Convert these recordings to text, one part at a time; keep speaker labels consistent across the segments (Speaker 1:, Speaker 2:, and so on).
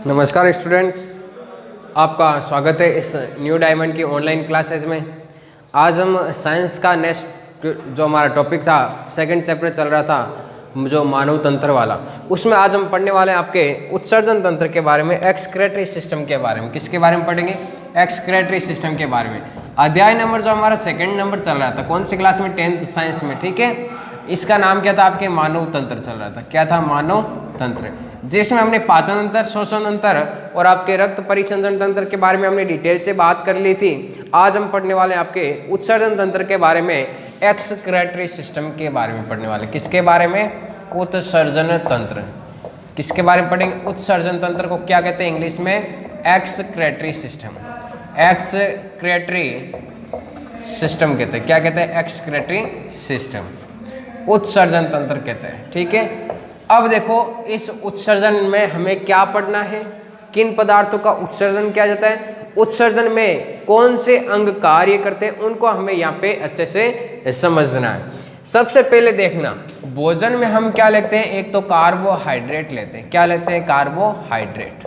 Speaker 1: नमस्कार स्टूडेंट्स, आपका स्वागत है इस न्यू डायमंड की ऑनलाइन क्लासेस में। आज हम साइंस का नेक्स्ट जो हमारा टॉपिक था, सेकंड चैप्टर चल रहा था जो मानव तंत्र वाला, उसमें आज हम पढ़ने वाले हैं आपके उत्सर्जन तंत्र के बारे में, एक्सक्रेटरी सिस्टम के बारे में। किसके बारे में पढ़ेंगे? एक्सक्रेटरी सिस्टम के बारे में। अध्याय नंबर जो हमारा सेकंड नंबर चल रहा था, कौन सी क्लास में? 10th साइंस में। ठीक है, इसका नाम क्या था? आपके मानव तंत्र चल रहा था। क्या था? मानव तंत्र, जिसमें हमने पाचन तंत्र, श्वसन तंत्र और आपके रक्त परिसंचरण तंत्र के बारे में हमने डिटेल से बात कर ली थी। आज हम पढ़ने वाले हैं आपके उत्सर्जन तंत्र के बारे में, एक्सक्रेटरी सिस्टम के बारे में पढ़ने वाले। किसके बारे में? उत्सर्जन तंत्र। किसके बारे में पढ़ेंगे? उत्सर्जन तंत्र को क्या कहते हैं इंग्लिश में? Excretory system. एक्सक्रेटरी सिस्टम कहते हैं। क्या कहते हैं? एक्सक्रेटरी सिस्टम, उत्सर्जन तंत्र कहते हैं। ठीक है, अब देखो इस उत्सर्जन में हमें क्या पढ़ना है, किन पदार्थों का उत्सर्जन किया जाता है, उत्सर्जन में कौन से अंग कार्य करते हैं, उनको हमें यहाँ पे अच्छे से समझना है। सबसे पहले देखना, भोजन में हम क्या लेते हैं? एक तो कार्बोहाइड्रेट लेते हैं। क्या लेते हैं? कार्बोहाइड्रेट।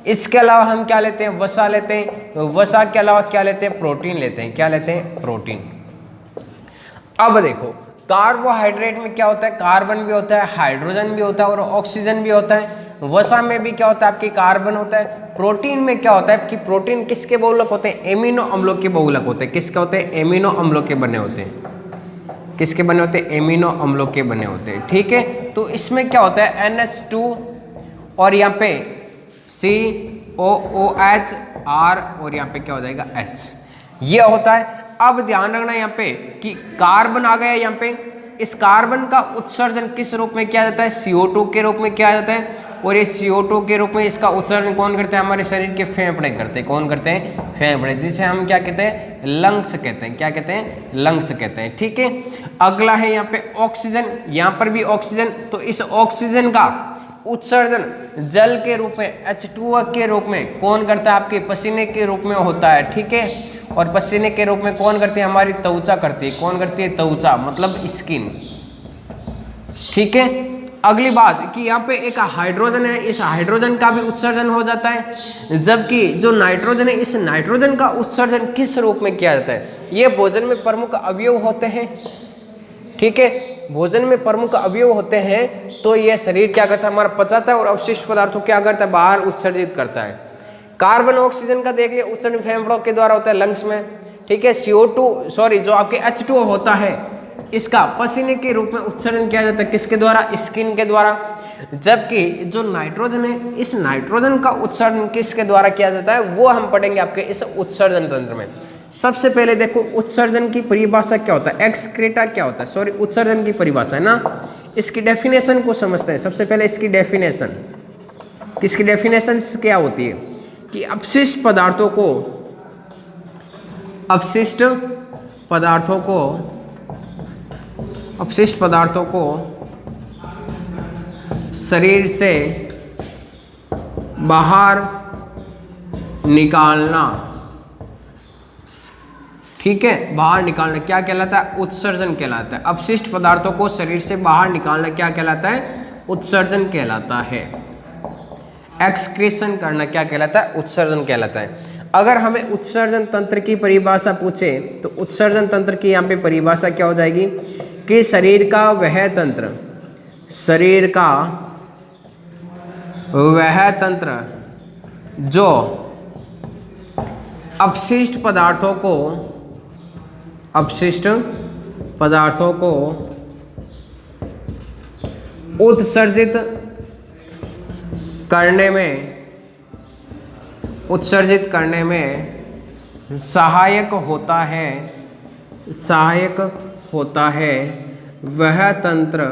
Speaker 1: इसके अलावा हम क्या लेते हैं? वसा लेते हैं। तो वसा के अलावा क्या लेते हैं? प्रोटीन लेते हैं। क्या लेते हैं? प्रोटीन। अब देखो कार्बोहाइड्रेट में क्या होता है? कार्बन भी होता है, हाइड्रोजन भी होता है और ऑक्सीजन भी होता है। वसा में भी क्या होता है? आपकी कार्बन होता है। प्रोटीन में क्या होता है? कि प्रोटीन किसके बहुलक होते हैं? एमिनो अम्लों के बहुलक होते हैं। किसके होते हैं? एमिनो अम्लों के बने होते हैं। किसके बने होते हैं? एमिनो अम्लों के बने होते हैं। ठीक है, तो इसमें क्या होता है? NH2 और यहाँ पे COOH R और यहाँ पे क्या हो जाएगा? H, ये होता है। अब ध्यान रखना यहाँ पे कि कार्बन आ गया यहाँ पे, इस कार्बन का उत्सर्जन किस रूप में किया जाता है? CO2 के रूप में किया जाता है। और ये CO2 के रूप में इसका उत्सर्जन कौन करते हैं? हमारे शरीर के फेफड़े करते हैं। कौन करते हैं? फेफड़े, जिसे हम क्या कहते हैं? लंग्स कहते हैं। क्या कहते हैं? लंग्स कहते हैं। ठीक है, अगला है यहाँ पे ऑक्सीजन। यहाँ पर भी ऑक्सीजन। तो इस ऑक्सीजन का उत्सर्जन जल के रूप में, H2O के रूप में कौन करता है? आपके पसीने के रूप में होता है। ठीक है, और पसीने के रूप में कौन करती है? हमारी त्वचा करती है। कौन करती है? त्वचा, मतलब स्किन। ठीक है, अगली बात कि यहाँ पे एक हाइड्रोजन है, इस हाइड्रोजन का भी उत्सर्जन हो जाता है। जबकि जो नाइट्रोजन है, इस नाइट्रोजन का उत्सर्जन किस रूप में किया जाता है? ये भोजन में प्रमुख अवयव होते हैं। ठीक है, भोजन में प्रमुख अवयव होते हैं, तो ये शरीर क्या करता है? हमारा पचाता है और अवशिष्ट पदार्थों क्या करता है? बाहर उत्सर्जित करता है। कार्बन ऑक्सीजन का देख लिया, उत्सर्जन फेफड़ों के द्वारा होता है, लंग्स में। ठीक है, जो आपके H2O होता है, इसका पसीने के रूप में उत्सर्जन किया जाता है। किसके द्वारा? स्किन के द्वारा। जबकि जो नाइट्रोजन है, इस नाइट्रोजन का उत्सर्जन किसके द्वारा किया जाता है, वो हम पढ़ेंगे आपके इस उत्सर्जन तंत्र में। सबसे पहले देखो उत्सर्जन की परिभाषा क्या होता है, एक्सक्रेटा क्या होता है, उत्सर्जन की परिभाषा है ना, इसकी डेफिनेशन को समझते हैं। सबसे पहले इसकी डेफिनेशन, किसकी डेफिनेशन क्या होती है कि अपशिष्ट पदार्थों को शरीर से बाहर निकालना। ठीक है, बाहर निकालना क्या कहलाता है? उत्सर्जन कहलाता है। अपशिष्ट पदार्थों को शरीर से बाहर निकालना क्या कहलाता है? उत्सर्जन कहलाता है। एक्सक्रीशन करना क्या कहलाता है? उत्सर्जन कहलाता है। अगर हमें उत्सर्जन तंत्र की परिभाषा पूछे तो उत्सर्जन तंत्र की यहाँ पे परिभाषा क्या हो जाएगी कि शरीर का वह तंत्र जो अपशिष्ट पदार्थों को उत्सर्जित करने में सहायक होता है, वह तंत्र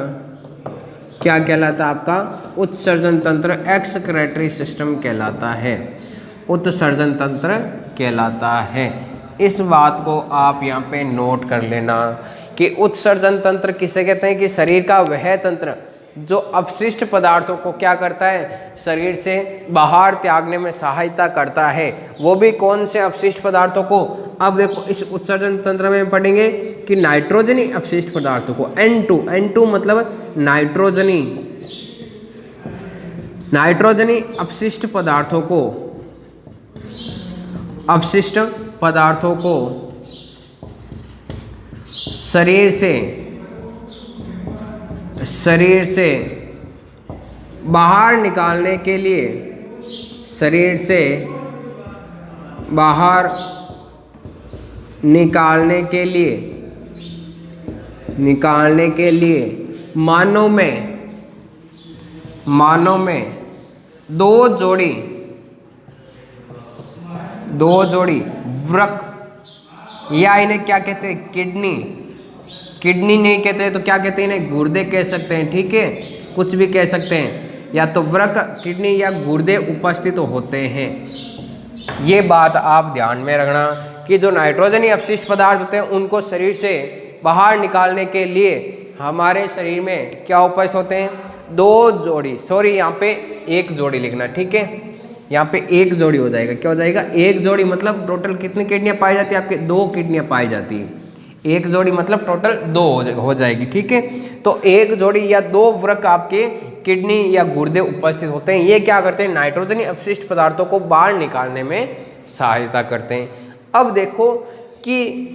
Speaker 1: क्या कहलाता है? आपका उत्सर्जन तंत्र, एक्सक्रेटरी सिस्टम कहलाता है। उत्सर्जन तंत्र कहलाता है। इस बात को आप यहाँ पे नोट कर लेना कि उत्सर्जन तंत्र किसे कहते हैं कि शरीर का वह तंत्र जो अपशिष्ट पदार्थों को क्या करता है? शरीर से बाहर त्यागने में सहायता करता है। वो भी कौन से अपशिष्ट पदार्थों को? अब देखो इस उत्सर्जन तंत्र में पढ़ेंगे कि नाइट्रोजनी अपशिष्ट पदार्थों को, N2 मतलब नाइट्रोजनी नाइट्रोजनी अपशिष्ट पदार्थों को शरीर से बाहर निकालने के लिए मानव में दो जोड़ी वृक्क, या इन्हें क्या कहते हैं, किडनी नहीं कहते तो क्या कहते हैं, इन्हें गुर्दे कह सकते हैं। ठीक है, कुछ भी कह सकते हैं, या तो वृक्क, किडनी या गुर्दे उपस्थित होते हैं। ये बात आप ध्यान में रखना कि जो नाइट्रोजनी अपशिष्ट पदार्थ होते हैं उनको शरीर से बाहर निकालने के लिए हमारे शरीर में क्या उपस्थित होते हैं, दो जोड़ी, सॉरी यहाँ पे एक जोड़ी लिखना। ठीक है, यहाँ पे एक जोड़ी हो जाएगा, क्या हो जाएगा, एक जोड़ी, मतलब टोटल कितनी किडनियाँ पाई जाती है, आपके 2 किडनियाँ पाई जाती है। एक जोड़ी मतलब टोटल 2 हो जाएगी। ठीक है, तो एक जोड़ी या 2 वृक्क आपके किडनी या गुर्दे उपस्थित होते हैं। ये क्या करते हैं, नाइट्रोजनी अपशिष्ट पदार्थों को बाहर निकालने में सहायता करते हैं। अब देखो कि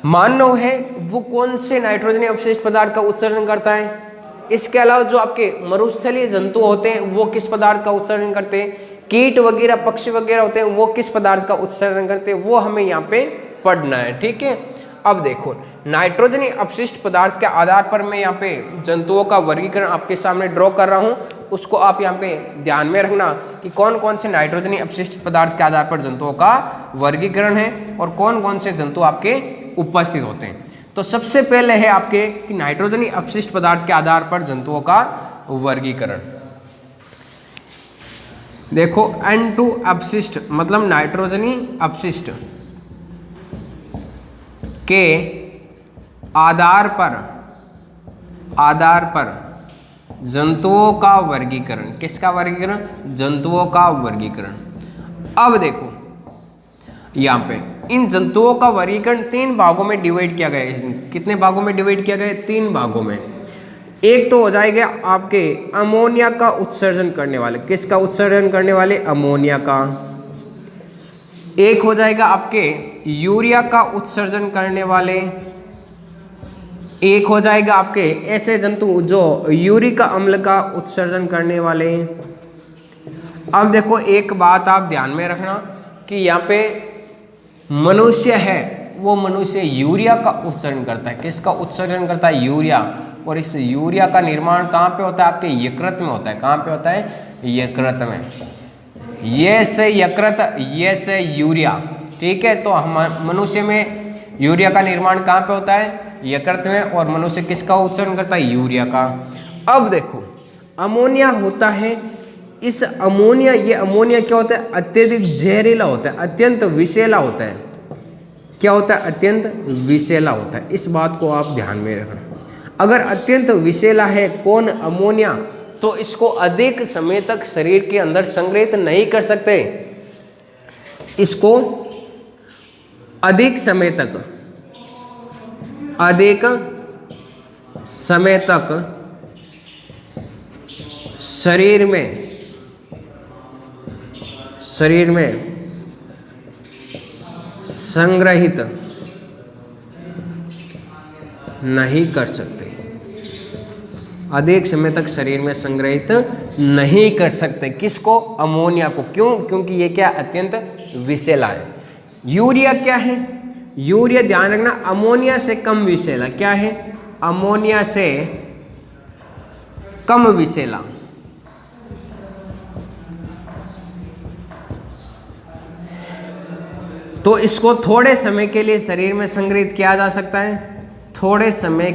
Speaker 1: मानव है वो कौन से नाइट्रोजनी अपशिष्ट पदार्थ का उत्सर्जन करता है। इसके अलावा जो आपके मरुस्थलीय जंतु होते हैं वो किस पदार्थ का उत्सर्जन करते हैं, कीट वगैरह, पक्षी वगैरह होते हैं वो किस पदार्थ का उत्सर्जन करते हैं, वो हमें यहाँ पे पढ़ना है। ठीक है, अब देखो नाइट्रोजनी अपशिष्ट पदार्थ के आधार पर मैं यहाँ पे जंतुओं का वर्गीकरण आपके सामने ड्रॉ कर रहा हूँ, उसको आप यहाँ पे ध्यान में रखना कि कौन कौन से नाइट्रोजनी अपशिष्ट पदार्थ के आधार पर जंतुओं का वर्गीकरण है और कौन कौन से जंतु आपके उपस्थित होते हैं। तो सबसे पहले है आपके कि नाइट्रोजनी अपशिष्ट पदार्थ के आधार पर जंतुओं का वर्गीकरण। देखो N2 अपशिष्ट मतलब नाइट्रोजनी अपशिष्ट के आधार पर जंतुओं का वर्गीकरण, किसका वर्गीकरण, जंतुओं का वर्गीकरण। अब देखो यहाँ पे इन जंतुओं का वर्गीकरण 3 भागों में डिवाइड किया गया है। कितने भागों में डिवाइड किया गया है, 3 भागों में। एक तो हो जाएगा आपके अमोनिया का उत्सर्जन करने वाले, किसका उत्सर्जन करने वाले, अमोनिया का। एक हो जाएगा आपके यूरिया का उत्सर्जन करने वाले, एक हो जाएगा आपके ऐसे जंतु जो यूरिक अम्ल का उत्सर्जन करने वाले। अब देखो एक बात आप ध्यान में रखना कि यहाँ पे मनुष्य है वो मनुष्य यूरिया का उत्सर्जन करता है। किसका उत्सर्जन करता है, यूरिया। और इस यूरिया का निर्माण कहाँ पे होता है, आपके यकृत में होता है। कहाँ पे होता है, यकृत में। ये से यकृत, ये से यूरिया। ठीक है, तो हम मनुष्य में यूरिया का निर्माण कहाँ पे होता है, यकृत में। और मनुष्य किसका उत्सर्जन करता है, यूरिया का। अब देखो अमोनिया होता है, इस अमोनिया, ये अमोनिया क्या होता है, अत्यधिक जहरीला होता है, अत्यंत विषैला होता है। क्या होता है, अत्यंत विषैला होता है। इस बात को आप ध्यान में रखना। अगर अत्यंत विषैला है कौन, अमोनिया, तो इसको अधिक समय तक शरीर के अंदर संग्रहित नहीं कर सकते। इसको अधिक समय तक शरीर में संग्रहित नहीं कर सकते। अधिक समय तक शरीर में संग्रहित नहीं कर सकते। किसको, अमोनिया को। क्यों, क्योंकि ये क्या, अत्यंत विषैला है। यूरिया क्या है, यूरिया ध्यान रखना अमोनिया से कम विषैला। क्या है, अमोनिया से कम विषैला। तो इसको थोड़े समय के लिए शरीर में संग्रहित किया जा सकता है। थोड़े समय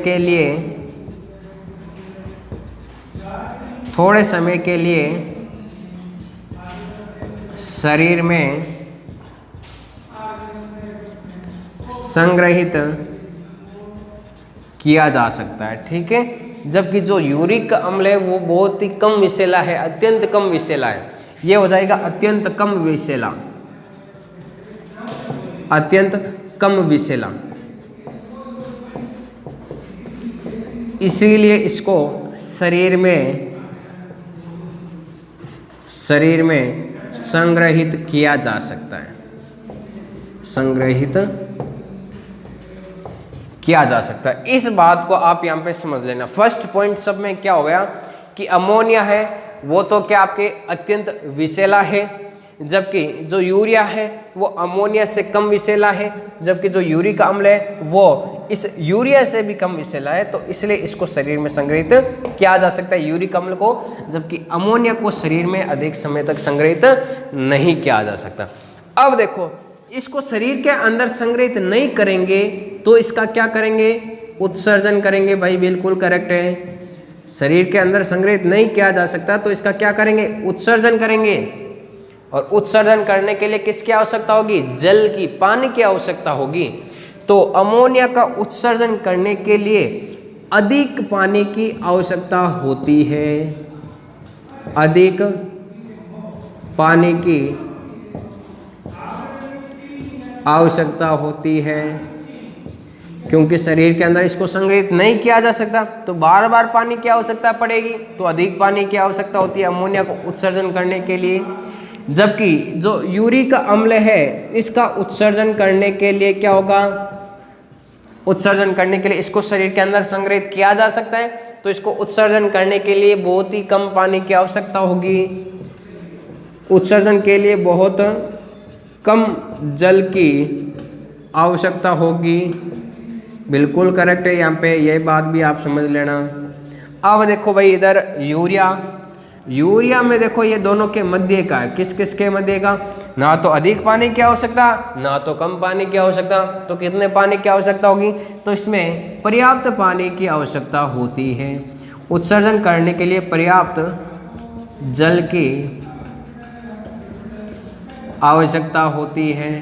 Speaker 1: के लिए शरीर में संग्रहित किया जा सकता है। ठीक है, जबकि जो यूरिक अम्ल है वो बहुत ही कम विषैला है, अत्यंत कम विषैला है। ये हो जाएगा अत्यंत कम विषैला, अत्यंत कम विषैला। इसीलिए इसको शरीर में शरीर में संग्रहित किया जा सकता है, संग्रहित किया जा सकता है। इस बात को आप यहाँ पे समझ लेना। फर्स्ट पॉइंट सब में क्या हो गया कि अमोनिया है वो तो क्या आपके अत्यंत विषैला है, जबकि जो यूरिया है वो अमोनिया से कम विषैला है, जबकि जो यूरिक अम्ल है वो इस यूरिया से भी कम विषैला है। तो इसलिए इसको शरीर में संग्रहित किया जा सकता है यूरिक अम्ल को, जबकि अमोनिया को शरीर में अधिक समय तक संग्रहित नहीं किया जा सकता। अब देखो, इसको शरीर के अंदर संग्रहित नहीं करेंगे तो इसका क्या करेंगे, उत्सर्जन करेंगे। भाई बिल्कुल करेक्ट है, शरीर के अंदर संग्रहित नहीं किया जा सकता तो इसका क्या करेंगे, उत्सर्जन करेंगे। और उत्सर्जन करने के लिए किसकी आवश्यकता होगी, जल की, पानी की आवश्यकता होगी। तो अमोनिया का उत्सर्जन करने के लिए अधिक पानी की आवश्यकता होती है, अधिक पानी की आवश्यकता होती है, क्योंकि शरीर के अंदर इसको संग्रहित नहीं किया जा सकता तो बार बार पानी की आवश्यकता पड़ेगी, तो अधिक पानी की आवश्यकता होती है अमोनिया को उत्सर्जन करने के लिए। जबकि जो यूरिक अम्ल है इसका उत्सर्जन करने के लिए क्या होगा, उत्सर्जन करने के लिए इसको शरीर के अंदर संग्रहित किया जा सकता है, तो इसको उत्सर्जन करने के लिए बहुत ही कम पानी की आवश्यकता होगी, उत्सर्जन के लिए बहुत कम जल की आवश्यकता होगी। बिल्कुल करेक्ट है, यहाँ पे ये बात भी आप समझ लेना। अब देखो भाई, इधर यूरिया में देखो ये दोनों के मध्य का है, किस किस के मध्य का, ना तो अधिक पानी की आवश्यकता ना तो कम पानी की आवश्यकता। तो कितने पानी की आवश्यकता होगी, तो इसमें पर्याप्त पानी की आवश्यकता होती है। उत्सर्जन करने के लिए पर्याप्त जल की आवश्यकता होती है।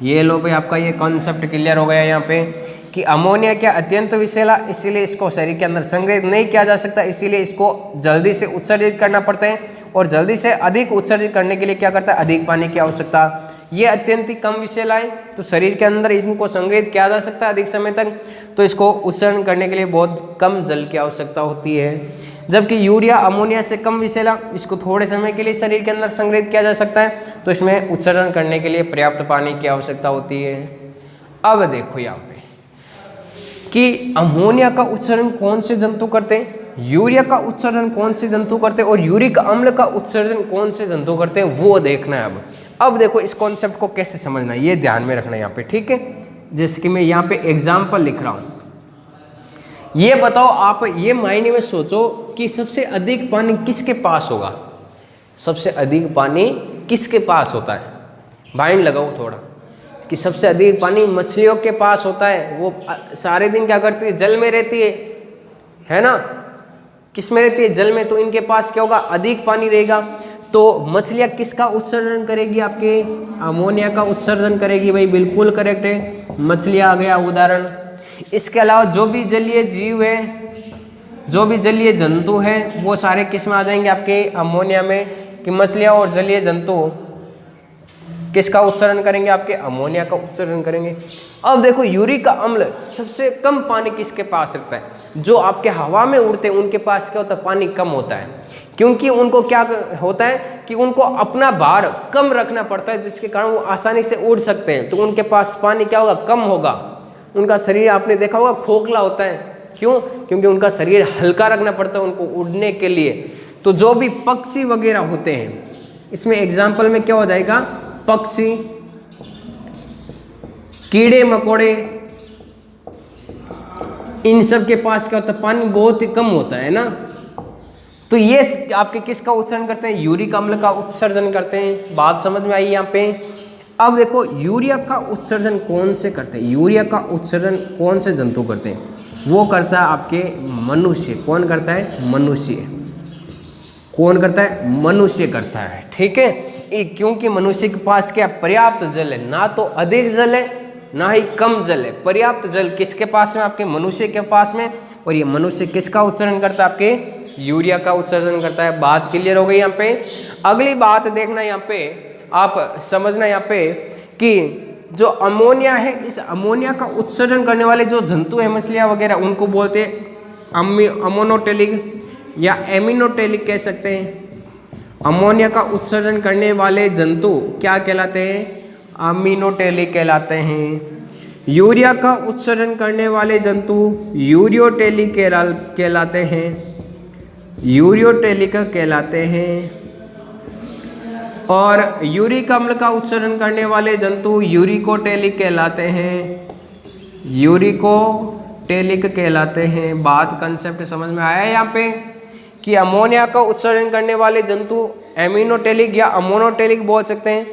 Speaker 1: ये लो भाई, आपका ये कॉन्सेप्ट क्लियर हो गया यहाँ पे कि अमोनिया क्या अत्यंत विषैला, इसीलिए इसको शरीर के अंदर संग्रहित नहीं किया जा सकता, इसीलिए इसको जल्दी से उत्सर्जित करना पड़ता है। और जल्दी से अधिक उत्सर्जित करने के लिए क्या करता है, अधिक पानी की आवश्यकता। ये अत्यंत ही कम विषैला है तो शरीर के अंदर इनको संग्रहित किया जा सकता है अधिक समय तक, तो इसको उत्सर्जन करने के लिए बहुत कम जल की आवश्यकता होती है। जबकि यूरिया अमोनिया से कम विषैला, इसको थोड़े समय के लिए शरीर के अंदर संग्रहित किया जा सकता है, तो इसमें उत्सर्जन करने के लिए पर्याप्त पानी की आवश्यकता होती है। अब देखो यहाँ पे कि अमोनिया का उत्सर्जन कौन से जंतु करते हैं, यूरिया का उत्सर्जन कौन से जंतु करते हैं और यूरिक अम्ल का उत्सर्जन कौन से जंतु करते हैं, वो देखना है। अब देखो इस कॉन्सेप्ट को कैसे समझना है, ये ध्यान में रखना है यहाँ पे, ठीक है। जैसे कि मैं यहाँ पे एग्जाम्पल लिख रहा हूँ, ये बताओ आप, ये मायने में सोचो कि सबसे अधिक पानी किसके पास होगा, सबसे अधिक पानी किसके पास होता है। माइंड लगाओ थोड़ा कि सबसे अधिक पानी मछलियों के पास होता है। वो सारे दिन क्या करती है, जल में रहती है ना, किस में रहती है, जल में। तो इनके पास क्या होगा, अधिक पानी रहेगा। तो मछलियाँ किसका उत्सर्जन करेगी, आपके अमोनिया का उत्सर्जन करेगी। भाई बिल्कुल करेक्ट है, मछलियाँ आ गया उदाहरण। इसके अलावा जो भी जलीय जीव है, जो भी जलीय जंतु हैं, वो सारे किस में आ जाएंगे, आपके अमोनिया में। कि मछलियाँ और जलीय जंतु किसका उत्सर्जन करेंगे, आपके अमोनिया का उत्सर्जन करेंगे। अब देखो यूरिक अम्ल सबसे कम पानी किसके पास रखता है, जो आपके हवा में उड़ते हैं उनके पास क्या होता है, पानी कम होता है। क्योंकि उनको क्या होता है कि उनको अपना भार कम रखना पड़ता है, जिसके कारण वो आसानी से उड़ सकते हैं। तो उनके पास पानी क्या होगा, कम होगा। उनका शरीर आपने देखा होगा खोखला होता है, क्यों, क्योंकि उनका शरीर हल्का रखना पड़ता है उनको उड़ने के लिए। तो जो भी पक्षी वगैरह होते हैं, इसमें एग्जाम्पल में क्या हो जाएगा, पक्षी, कीड़े मकोड़े, इन सब के पास क्या होता है, पानी बहुत ही कम होता है ना। तो ये आपके किसका उत्सर्जन करते हैं, यूरिक अम्ल का उत्सर्जन करते हैं। बात समझ में आई यहाँ पे। अब देखो यूरिया का उत्सर्जन कौन से करते हैं, यूरिया का उत्सर्जन कौन से जंतु करते हैं, वो करता है आपके मनुष्य। कौन करता है, मनुष्य। कौन करता है, मनुष्य करता है, ठीक है। क्योंकि मनुष्य के पास क्या पर्याप्त जल है, ना तो अधिक जल है ना ही कम जल है। पर्याप्त जल किसके पास में, आपके मनुष्य के पास में। और ये मनुष्य किसका उत्सर्जन करता है, आपके यूरिया का उत्सर्जन करता है। बात क्लियर हो गई यहाँ पे। अगली बात देखना यहाँ पे, आप समझना यहाँ पे कि जो अमोनिया है, इस अमोनिया का उत्सर्जन करने वाले जो जंतु है, मछलियाँ वगैरह, उनको बोलते हैं अमोनोटेलिक या एमिनोटेलिक कह सकते हैं। अमोनिया का उत्सर्जन करने वाले जंतु क्या कहलाते हैं? अमीनोटेलिक कहलाते हैं। यूरिया का उत्सर्जन करने वाले जंतु यूरियोटेलिक कहलाते हैं। यूरियोटेलिक कहलाते हैं। और यूरिक अम्ल का उत्सर्जन करने वाले जंतु यूरिकोटेलिक कहलाते हैं। यूरिकोटेलिक कहलाते हैं। बात कंसेप्ट समझ में आया यहाँ पे कि अमोनिया का उत्सर्जन करने वाले जंतु एमिनोटेलिक या अमोनोटेलिक बोल सकते हैं।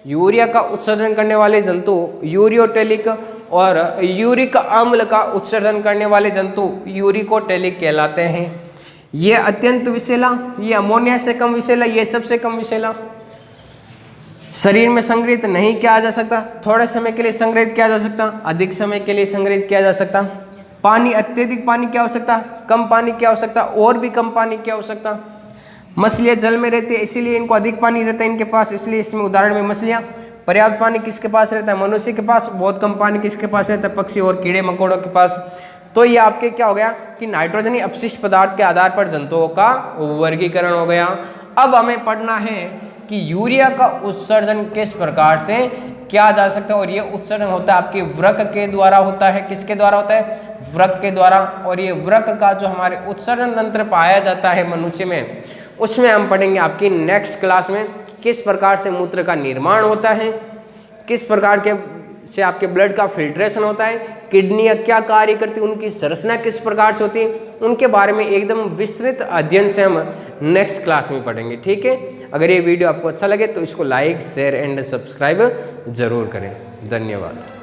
Speaker 1: यूरिया का उत्सर्जन करने वाले जंतु यूरियोटेलिक और यूरिक अम्ल का उत्सर्जन करने वाले जंतु यूरिकोटेलिक कहलाते हैं। ये अत्यंत विषैला, ये अमोनिया से कम विषैला, ये सबसे कम विषैला, शरीर में संग्रहित नहीं किया जा सकता, थोड़े समय के लिए संग्रहित किया जा सकता, अधिक समय के लिए संग्रहित किया जा सकता। पानी, अत्यधिक पानी की आवश्यकता, कम पानी की आवश्यकता, और भी कम पानी की आवश्यकता। मछलियाँ जल में रहती है इसीलिए इनको अधिक पानी रहता है इनके पास, इसलिए इसमें उदाहरण में मछलियाँ। पर्याप्त पानी किसके पास रहता है? मनुष्य के पास। बहुत कम पानी किसके पास रहता है? पक्षी और कीड़े मकोड़ों के पास। तो ये आपके क्या हो गया कि नाइट्रोजनी अपशिष्ट पदार्थ के आधार पर जंतुओं का वर्गीकरण हो गया। अब हमें पढ़ना है कि यूरिया का उत्सर्जन किस प्रकार से किया जा सकता है। और ये उत्सर्जन होता है आपके वृक्क के द्वारा होता है। किसके द्वारा होता है? वृक्क के द्वारा। और ये वृक्क का जो हमारे उत्सर्जन तंत्र पाया जाता है मनुष्य में, उसमें हम पढ़ेंगे आपकी नेक्स्ट क्लास में किस प्रकार से मूत्र का निर्माण होता है, किस प्रकार के से आपके ब्लड का फिल्ट्रेशन होता है, किडनियाँ क्या कार्य करती है, उनकी संरचना किस प्रकार से होती है, उनके बारे में एकदम विस्तृत अध्ययन से हम नेक्स्ट क्लास में पढ़ेंगे। ठीक है, अगर ये वीडियो आपको अच्छा लगे तो इसको लाइक, शेयर एंड सब्सक्राइब जरूर करें। धन्यवाद।